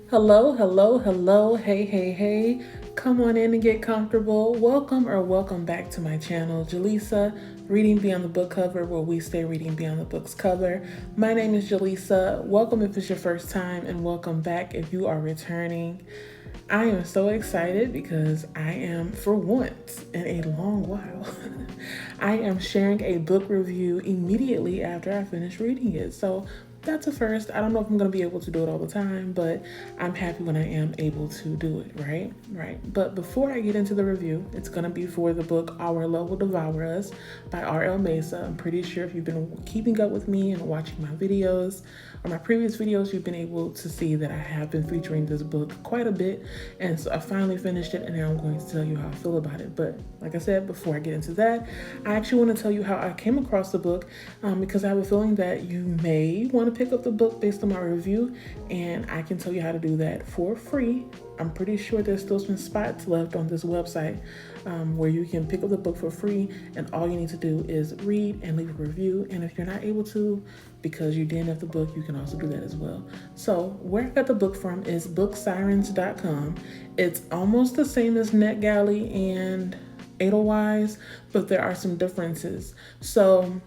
Hello, hello, hello, hey, hey, hey. Come on in and get comfortable. Welcome back to my channel, Jaleesa, Reading Beyond the Book Cover, where we stay reading beyond the book's cover. My name is Jaleesa. Welcome if it's your first time, and welcome back if you are returning. I am so excited because I am, for once in a long while, I am sharing a book review immediately after I finish reading it. So that's a first. I don't know if I'm going to be able to do it all the time, but I'm happy when I am able to do it, right? Right. But before I get into the review, it's going to be for the book Our Love Will Devour Us by R.L. Meza. I'm pretty sure if you've been keeping up with me and watching my videos or my previous videos, you've been able to see that I have been featuring this book quite a bit. And so I finally finished it, and now I'm going to tell you how I feel about it. But like I said, before I get into that, I actually want to tell you how I came across the book because I have a feeling that you may want to pick up the book based on my review, and I can tell you how to do that for free. I'm pretty sure there's still some spots left on this website where you can pick up the book for free, and all you need to do is read and leave a review. And if you're not able to, because you didn't have the book, you can also do that as well. So where I got the book from is booksirens.com. It's almost the same as NetGalley and Edelweiss, but there are some differences. So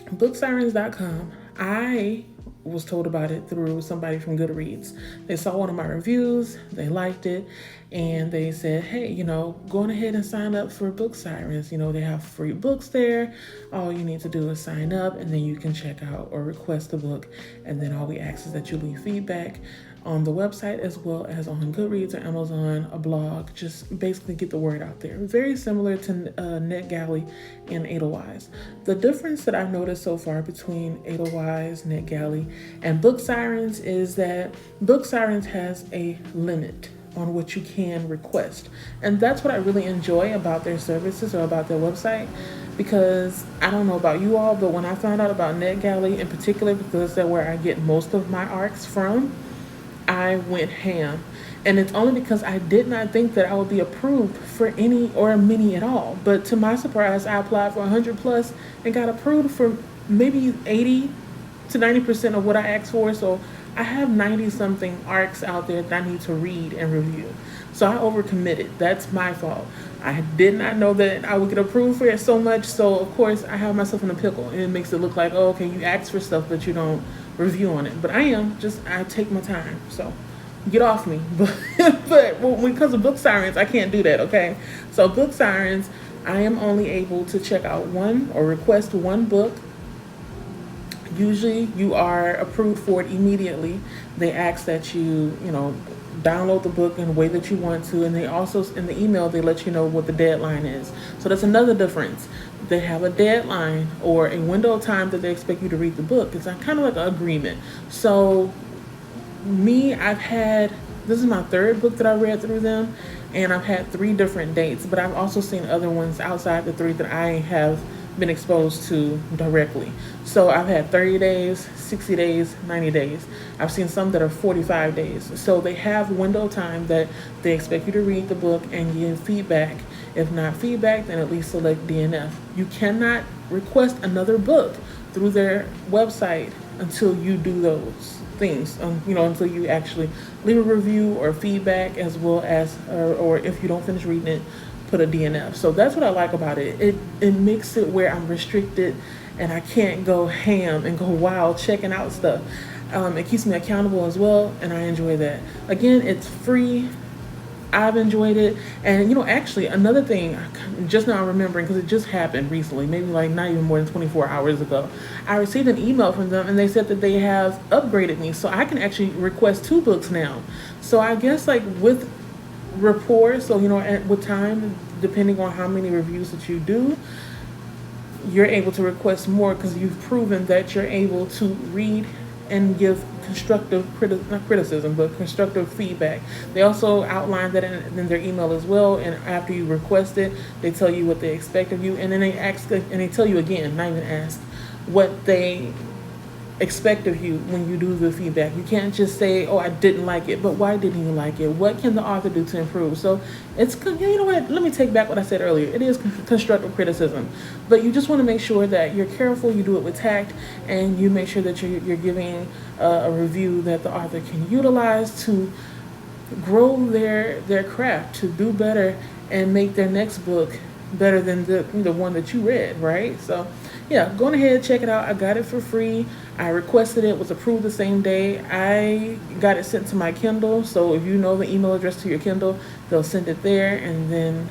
booksirens.com, I was told about it through somebody from Goodreads. They saw one of my reviews, they liked it, and they said, hey, go on ahead and sign up for Book Sirens. They have free books there. All you need to do is sign up, and then you can check out or request the book. And then all we ask is that you leave feedback on the website as well as on Goodreads or Amazon, a blog. Just basically get the word out there. Very similar to NetGalley and Edelweiss. The difference that I've noticed so far between Edelweiss, NetGalley, and Book Sirens is that Book Sirens has a limit on what you can request. And that's what I really enjoy about their services or about their website, because I don't know about you all, but when I found out about NetGalley in particular, because that's where I get most of my ARCs from, I went ham. And it's only because I did not think that I would be approved for any or many at all. But to my surprise, I applied for 100 plus and got approved for maybe 80 to 90% of what I asked for. So I have 90 something ARCs out there that I need to read and review. So I overcommitted. That's my fault. I did not know that I would get approved for it so much. So of course I have myself in a pickle, and it makes it look like, oh, okay, you asked for stuff, but you don't review on it. But I take my time. So get off me. But when it comes to Book Sirens, I can't do that, okay? So Book Sirens, I am only able to check out one or request one book. Usually you are approved for it immediately. They ask that you download the book in the way that you want to, and they also, in the email, they let you know what the deadline is. So that's another difference. They have a deadline or a window of time that they expect you to read the book. It's kind of like an agreement. So this is my third book that I read through them, and I've had 3 different dates, but I've also seen other ones outside the 3 that I have been exposed to directly. So I've had 30 days, 60 days, 90 days. I've seen some that are 45 days. So they have a window of time that they expect you to read the book and give feedback. If not feedback, then at least select DNF. You cannot request another book through their website until you do those things, until you actually leave a review or feedback, as well as, or if you don't finish reading it, put a DNF. So that's what I like about it. It makes it where I'm restricted and I can't go ham and go wild checking out stuff. It keeps me accountable as well, and I enjoy that. Again, it's free. I've enjoyed it. And actually another thing, just now remembering, because it just happened recently, maybe like not even more than 24 hours ago, I received an email from them, and they said that they have upgraded me, so I can actually request 2 books now. So I guess like with rapport, so with time, depending on how many reviews that you do, you're able to request more, because you've proven that you're able to read and give constructive not criticism, but constructive feedback. They also outline that in their email as well, and after you request it, they tell you what they expect of you, and then they ask, and they tell you again, not even ask, what they expect of you when you do the feedback. You can't just say, "Oh, I didn't like it," but why didn't you like it? What can the author do to improve? So it's, you know what? Let me take back what I said earlier. It is constructive criticism, but you just want to make sure that you're careful. You do it with tact, and you make sure that you're giving a review that the author can utilize to grow their craft, to do better and make their next book better than the one that you read, right? So yeah, go ahead, check it out. I got it for free. I requested it, was approved the same day. I got it sent to my Kindle, so if you know the email address to your Kindle, they'll send it there, and then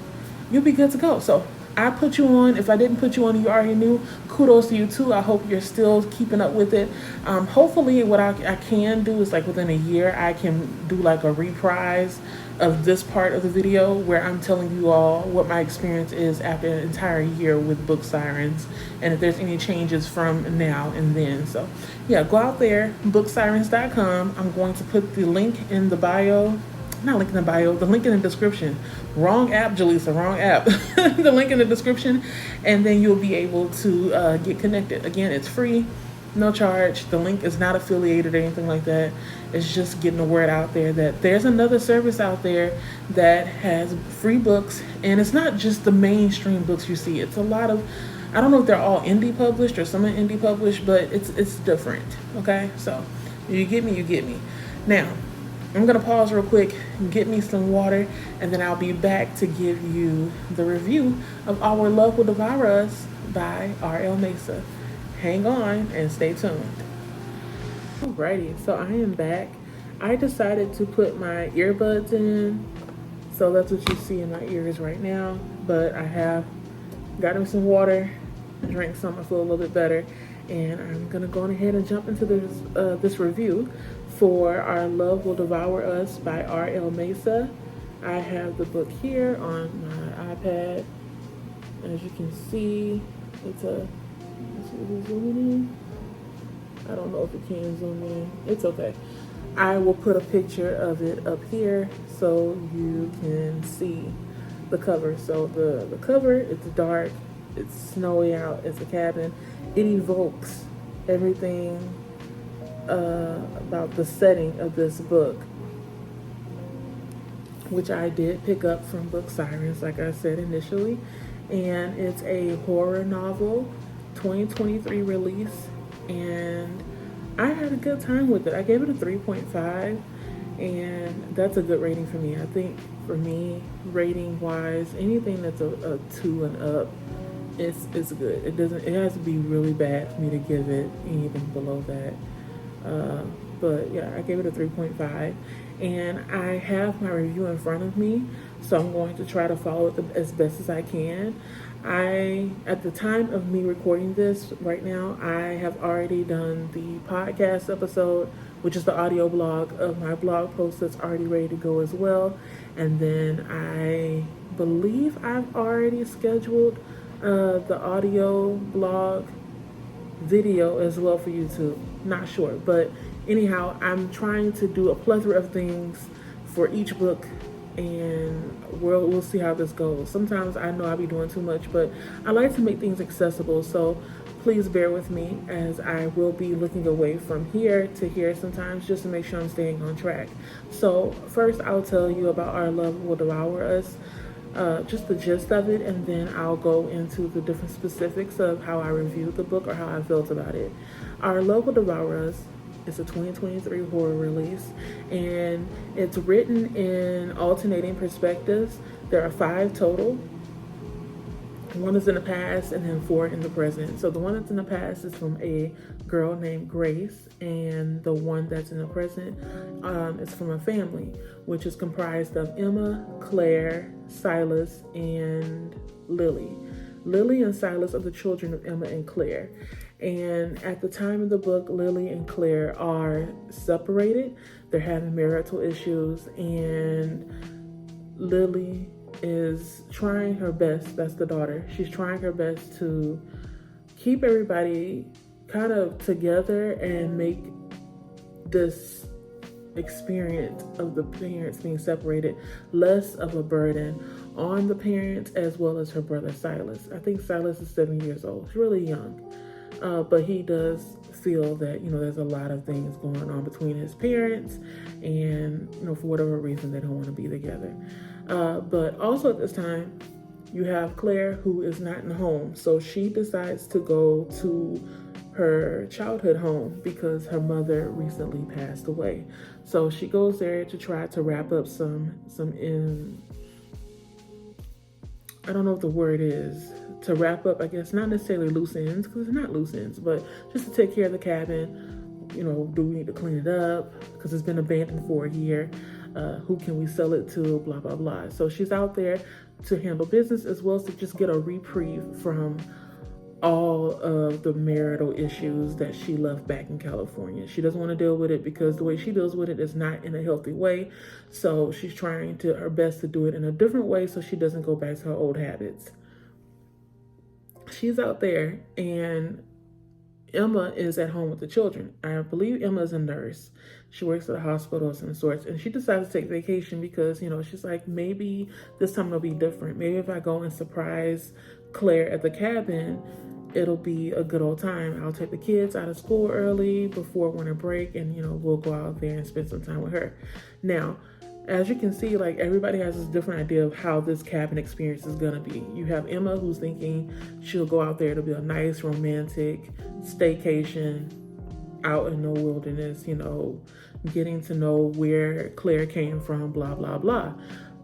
you'll be good to go. So I put you on. If I didn't put you on, you already knew. Kudos to you too. I hope you're still keeping up with it. Hopefully what I can do is, like, within a year, I can do like a reprise of this part of the video where I'm telling you all what my experience is after an entire year with Book Sirens, and if there's any changes from now and then. So yeah, go out there, booksirens.com. I'm going to put the link in the bio. Not link in the bio, the link in the description. Wrong app, Jaleesa, wrong app. The link in the description, and then you'll be able to get connected. Again, it's free, no charge. The link is not affiliated or anything like that. It's just getting the word out there that there's another service out there that has free books, and it's not just the mainstream books you see. It's a lot of, I don't know if they're all indie published or some are indie published, but it's different. Okay, so you get me. Now, I'm gonna pause real quick, get me some water, and then I'll be back to give you the review of Our Love Will Devour Us by R.L. Meza. Hang on and stay tuned. Alrighty, so I am back. I decided to put my earbuds in, so that's what you see in my ears right now. But I have got me some water, drank some, I feel a little bit better, and I'm gonna go ahead and jump into this review for Our Love Will Devour Us by R.L. Meza. I have the book here on my iPad. As you can see, it's a, let's see if it's zooming in. I don't know if it can zoom in. It's okay. I will put a picture of it up here so you can see the cover. So the cover, it's dark, it's snowy out, it's a cabin. It evokes everything about the setting of this book, which I did pick up from Book Sirens, like I said initially, and it's a horror novel, 2023 release, and I had a good time with it. I gave it a 3.5, and that's a good rating for me. I think for me, rating wise, anything that's a 2 and up, it's good. It has to be really bad for me to give it anything below that. But yeah, I gave it a 3.5, and I have my review in front of me, so I'm going to try to follow it as best as I can. At the time of me recording this right now, I have already done the podcast episode, which is the audio blog of my blog post that's already ready to go as well. And then I believe I've already scheduled the audio blog video as well for YouTube. Not sure, but anyhow, I'm trying to do a plethora of things for each book, and we'll see how this goes. Sometimes I know I'll be doing too much, but I like to make things accessible, so please bear with me as I will be looking away from here to here sometimes just to make sure I'm staying on track. So first, I'll tell you about Our Love Will Devour Us, just the gist of it, and then I'll go into the different specifics of how I reviewed the book or how I felt about it. Our Love Will Devour Us is a 2023 horror release, and it's written in alternating perspectives. There are 5 total. 1 is in the past and then 4 in the present. So the one that's in the past is from a girl named Grace, and the one that's in the present is from a family, which is comprised of Emma, Claire, Silas, and Lily. Lily and Silas are the children of Emma and Claire. And at the time of the book, Lily and Claire are separated. They're having marital issues, and Lily is trying her best. That's the daughter. She's trying her best to keep everybody kind of together and make this experience of the parents being separated less of a burden on the parents, as well as her brother Silas. I think Silas is 7 years old. He's really young, but he does feel that, there's a lot of things going on between his parents, and, for whatever reason, they don't want to be together. But also at this time, you have Claire, who is not in the home. So she decides to go to her childhood home because her mother recently passed away. So she goes there to try to wrap up I don't know what the word is, to wrap up, I guess, not necessarily loose ends, because it's not loose ends, but just to take care of the cabin. Do we need to clean it up? Because it's been abandoned for a year. Who can we sell it to? Blah, blah, blah. So she's out there to handle business as well as to just get a reprieve from all of the marital issues that she left back in California. She doesn't want to deal with it because the way she deals with it is not in a healthy way. So she's trying her best to do it in a different way so she doesn't go back to her old habits. She's out there, and Emma is at home with the children. I believe Emma is a nurse. She works at a hospital of some sorts, and she decides to take vacation because, she's like, maybe this time it'll be different. Maybe if I go and surprise Claire at the cabin, it'll be a good old time. I'll take the kids out of school early before winter break, and, we'll go out there and spend some time with her. Now, as you can see, like, everybody has this different idea of how this cabin experience is gonna be. You have Emma, who's thinking she'll go out there to be a nice romantic staycation out in the wilderness, getting to know where Claire came from, blah, blah, blah.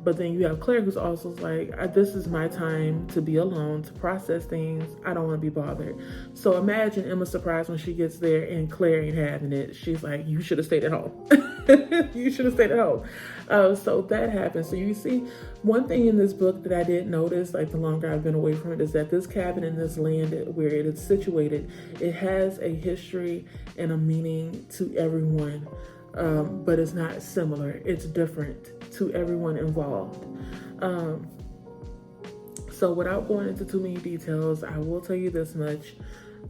But then you have Claire, who's also like, this is my time to be alone, to process things. I don't want to be bothered. So imagine Emma's surprise when she gets there and Claire ain't having it. She's like, you should have stayed at home. You should have stayed at home. So that happens. So you see, one thing in this book that I did notice, like the longer I've been away from it, is that this cabin in this land where it is situated, it has a history and a meaning to everyone. But it's not similar. It's different to everyone involved. So without going into too many details, I will tell you this much.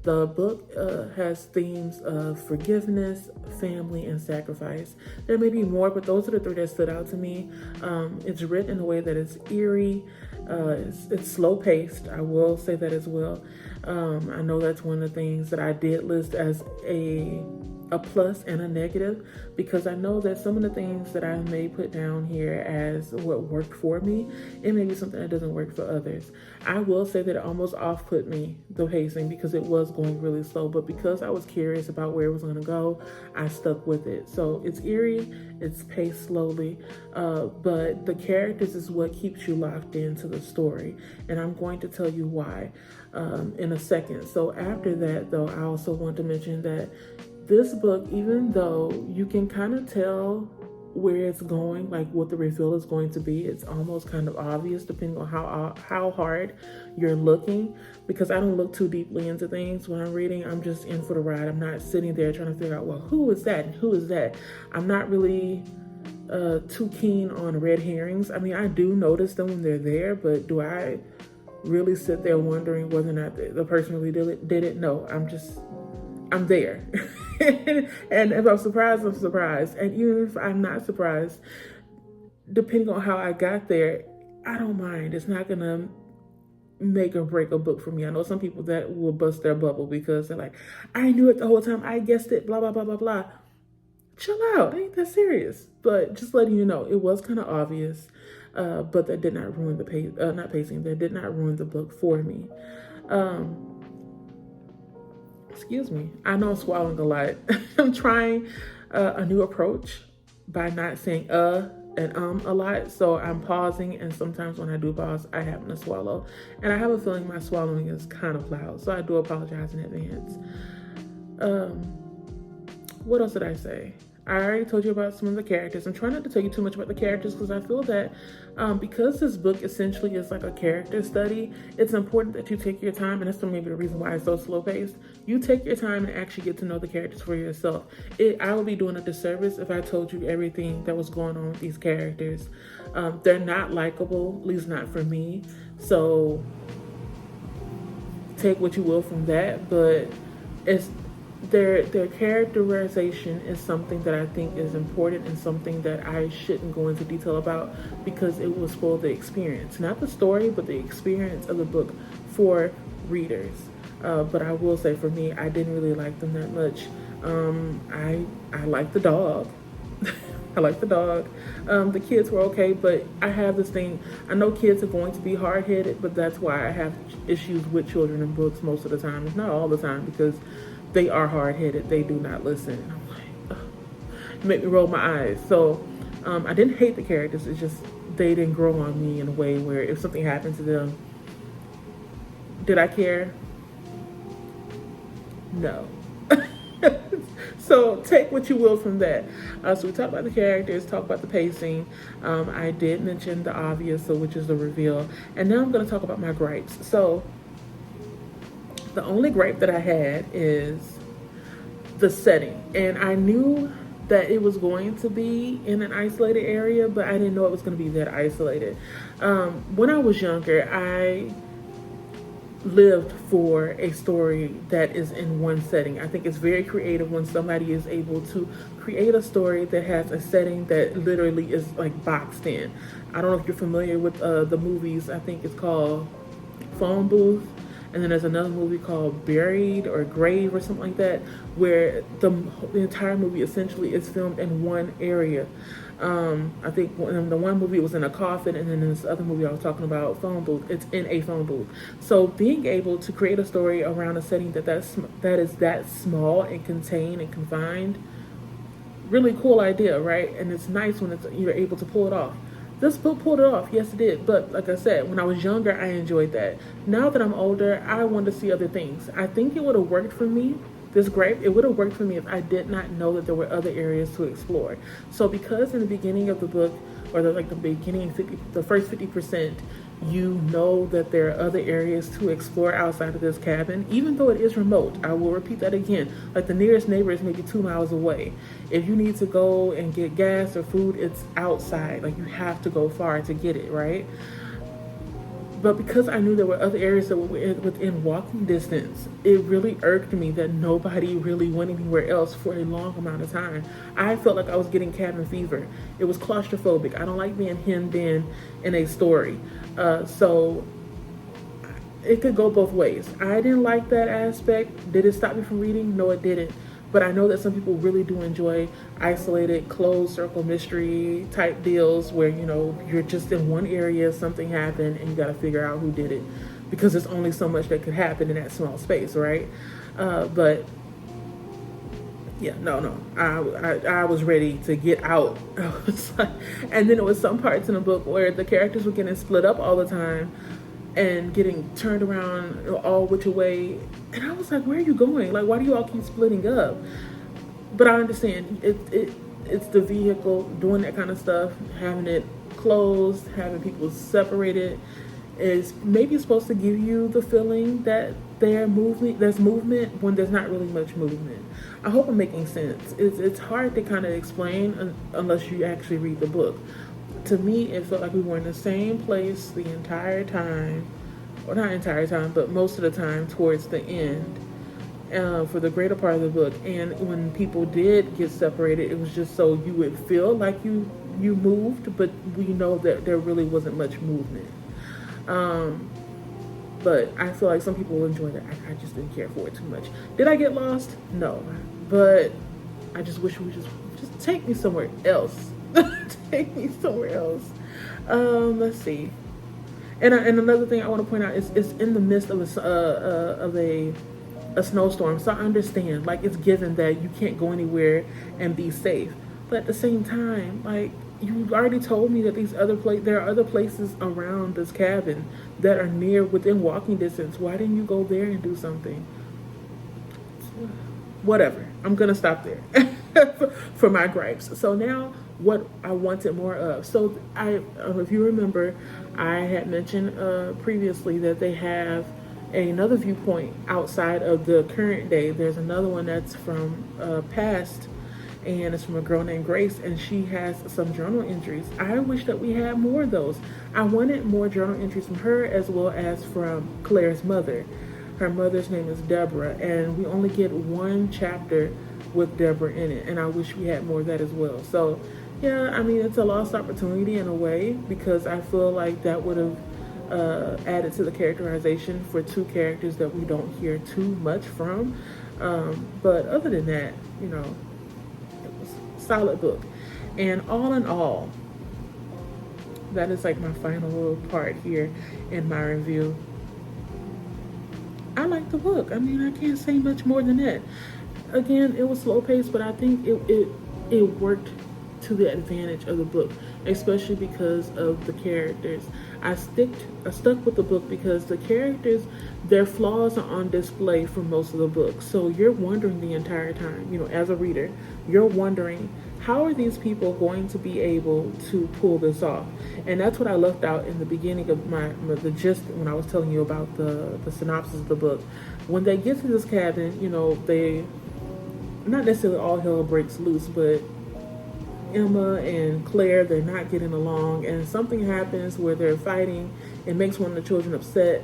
The book has themes of forgiveness, family, and sacrifice. There may be more, but those are the three that stood out to me. It's written in a way that it's eerie. It's slow paced. I will say that as well. I know that's one of the things that I did list as a plus and a negative, because I know that some of the things that I may put down here as what worked for me, it may be something that doesn't work for others. I will say that it almost off-put me, the pacing, because it was going really slow, but because I was curious about where it was going to go, I stuck with it. So it's eerie, it's paced slowly, but the characters is what keeps you locked into the story, and I'm going to tell you why in a second. So after that, though, I also want to mention that this book, even though you can kind of tell where it's going, like what the reveal is going to be, it's almost kind of obvious depending on how hard you're looking, because I don't look too deeply into things when I'm reading. I'm just in for the ride. I'm not sitting there trying to figure out, well, who is that and who is that? I'm not really too keen on red herrings. I mean, I do notice them when they're there, but do I really sit there wondering whether or not the person really did it? No, I'm there. And if I'm surprised, I'm surprised. And even if I'm not surprised, depending on how I got there, I don't mind. It's not going to make or break a book for me. I know some people that will bust their bubble because they're like, I knew it the whole time. I guessed it, blah, blah, blah, blah, blah. Chill out. It ain't that serious. But just letting you know, it was kind of obvious. But that did not ruin that did not ruin the book for me. Excuse me. I know I'm swallowing a lot. I'm trying a new approach by not saying and a lot. So I'm pausing, and sometimes when I do pause, I happen to swallow. And I have a feeling my swallowing is kind of loud. So I do apologize in advance. What else did I say? I already told you about some of the characters. I'm trying not to tell you too much about the characters because I feel that because this book essentially is like a character study, it's important that you take your time, and that's maybe the reason why it's so slow paced. You take your time and actually get to know the characters for yourself. I would be doing a disservice if I told you everything that was going on with these characters. They're not likable, at least not for me. So take what you will from that, but their characterization is something that I think is important and something that I shouldn't go into detail about because it will spoil the experience. Not the story, but the experience of the book for readers. But I will say, for me, I didn't really like them that much. I like the dog. I like the dog. The kids were okay, but I have this thing. I know kids are going to be hard headed, but that's why I have issues with children in books most of the time. It's not all the time, because they are hard headed. They do not listen. And I'm like, ugh. It make me roll my eyes. So I didn't hate the characters. It's just they didn't grow on me in a way where if something happened to them, did I care? No. So take what you will from that. So we talked about the characters, talked about the pacing. I did mention the obvious, so which is the reveal. And now I'm going to talk about my gripes. So the only gripe that I had is the setting. And I knew that it was going to be in an isolated area, but I didn't know it was going to be that isolated. When I was younger, I lived for a story that is in one setting. I think it's very creative when somebody is able to create a story that has a setting that literally is like boxed in. I don't know if you're familiar with the movies. I think it's called Phone Booth, and then there's another movie called Buried or Grave or something like that, where the entire movie essentially is filmed in one area. I think in the one movie it was in a coffin, and then in this other movie I was talking about, Phone Booth, it's in a phone booth. So being able to create a story around a setting that is that small and contained and confined, really cool idea, right? And it's nice when you're able to pull it off. This book pulled it off, yes it did. But like I said, when I was younger, I enjoyed that. Now that I'm older, I want to see other things. I think it would have worked for me. This grape, it would have worked for me if I did not know that there were other areas to explore. So because in the beginning of the book, or the beginning, the first 50%, you know that there are other areas to explore outside of this cabin, even though it is remote. I will repeat that again. Like, the nearest neighbor is maybe 2 miles away. If you need to go and get gas or food, it's outside. Like, you have to go far to get it, right? But because I knew there were other areas that were within walking distance, it really irked me that nobody really went anywhere else for a long amount of time. I felt like I was getting cabin fever. It was claustrophobic. I don't like being hemmed in a story. So it could go both ways. I didn't like that aspect. Did it stop me from reading? No, it didn't. But I know that some people really do enjoy isolated, closed circle mystery type deals where, you're just in one area, something happened, and you got to figure out who did it, because there's only so much that could happen in that small space, right? But yeah, no. I was ready to get out. And then it was some parts in the book where the characters were getting split up all the time and getting turned around all which way. And I was like, where are you going? Like, why do you all keep splitting up? But I understand it's the vehicle doing that kind of stuff, having it closed, having people separated is maybe supposed to give you the feeling that there's movement when there's not really much movement. I hope I'm making sense. It's hard to kind of explain unless you actually read the book. To me, it felt like we were in the same place the entire time, or not entire time, but most of the time towards the end, for the greater part of the book. And when people did get separated, it was just so you would feel like you moved, but we know that there really wasn't much movement. But I feel like some people enjoyed it. I just didn't care for it too much. Did I get lost? No. But I just wish we would just take me somewhere else. Take me somewhere else. Let's see. And another thing I want to point out is it's in the midst of a snowstorm. So I understand, like, it's given that you can't go anywhere and be safe. But at the same time, like, you already told me that there are other places around this cabin that are within walking distance. Why didn't you go there and do something? Whatever. I'm gonna stop there for my gripes. So now, what I wanted more of. So if you remember, I had mentioned previously that they have another viewpoint outside of the current day. There's another one that's from past, and it's from a girl named Grace, and she has some journal entries. I wish that we had more of those. I wanted more journal entries from her, as well as from Claire's mother. Her mother's name is Deborah, and we only get one chapter with Deborah in it, and I wish we had more of that as well. So yeah, I mean, it's a lost opportunity in a way, because I feel like that would have added to the characterization for two characters that we don't hear too much from. But other than that, you know, it was a solid book. And all in all, that is like my final little part here in my review. I like the book. I mean, I can't say much more than that. Again, it was slow paced, but I think it worked to the advantage of the book, especially because of the characters. I stuck with the book because the characters, their flaws are on display for most of the book. So you're wondering the entire time, you know, as a reader, you're wondering, how are these people going to be able to pull this off? And that's what I left out in the beginning of the gist when I was telling you about the synopsis of the book. When they get to this cabin, you know, they, not necessarily all hell breaks loose, but Emma and Claire, they're not getting along, and something happens where they're fighting. It makes one of the children upset.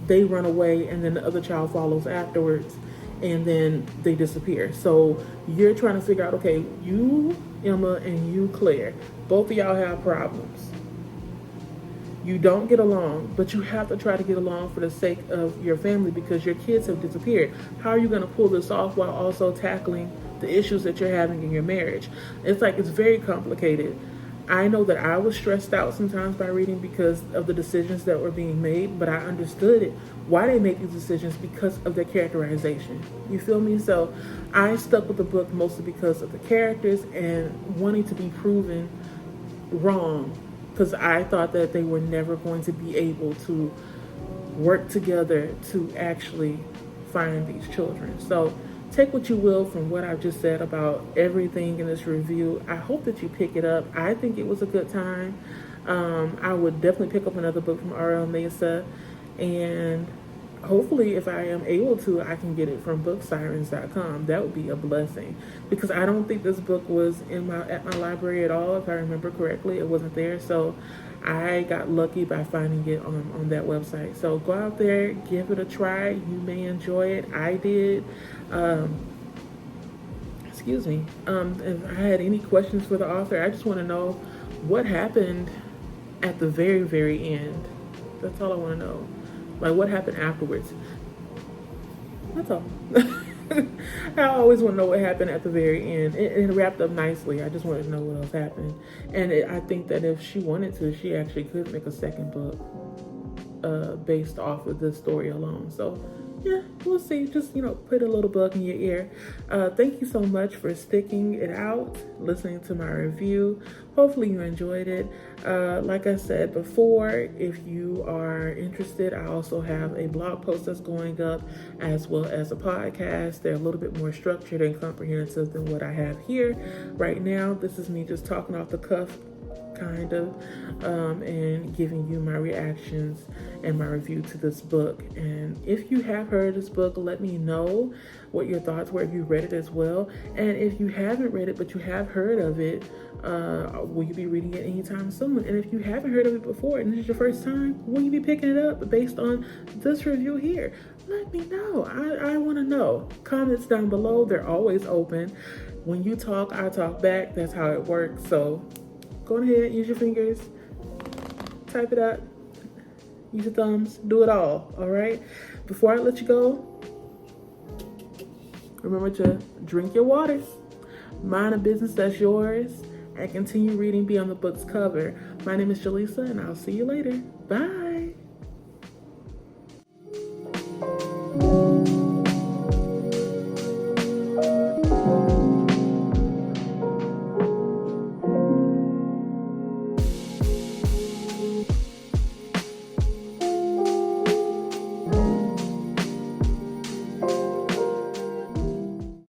They run away, and then the other child follows afterwards, and then they disappear. So you're trying to figure out, okay, you, Emma, and you, Claire, both of y'all have problems. You don't get along, but you have to try to get along for the sake of your family because your kids have disappeared. How are you going to pull this off while also tackling the issues that you're having in your marriage? It's very complicated. I know that I was stressed out sometimes by reading because of the decisions that were being made, but I understood it, why they make these decisions, because of their characterization. You feel me? So I stuck with the book mostly because of the characters and wanting to be proven wrong, because I thought that they were never going to be able to work together to actually find these children. So take what you will from what I've just said about everything in this review. I hope that you pick it up. I think it was a good time. I would definitely pick up another book from R.L. Meza, and hopefully if I am able to, I can get it from booksirens.com. That would be a blessing, because I don't think this book was at my library at all. If I remember correctly, it wasn't there. So I got lucky by finding it on that website. So go out there, give it a try. You may enjoy it. I did. Excuse me. If I had any questions for the author, I just want to know what happened at the very, very end. That's all I want to know. Like, what happened afterwards? That's all. I always want to know what happened at the very end. It wrapped up nicely. I just wanted to know what else happened. And I think that if she wanted to, she actually could make a second book based off of this story alone. So yeah, we'll see. Just, put a little bug in your ear. Thank you so much for sticking it out, listening to my review. Hopefully you enjoyed it. Like I said before, if you are interested, I also have a blog post that's going up, as well as a podcast. They're a little bit more structured and comprehensive than what I have here right now. This is me just talking off the cuff, kind of, and giving you my reactions and my review to this book. And if you have heard this book, let me know what your thoughts were, if you read it as well. And if you haven't read it but you have heard of it, will you be reading it anytime soon? And if you haven't heard of it before and this is your first time, will you be picking it up based on this review here? Let me know. I want to know. Comments down below, they're always open. When you talk, I talk back. That's how it works. So go ahead, use your fingers, type it up, use your thumbs, do it all right? Before I let you go, remember to drink your water, mind a business that's yours, and continue reading beyond the book's cover. My name is Jaleesa, and I'll see you later. Bye.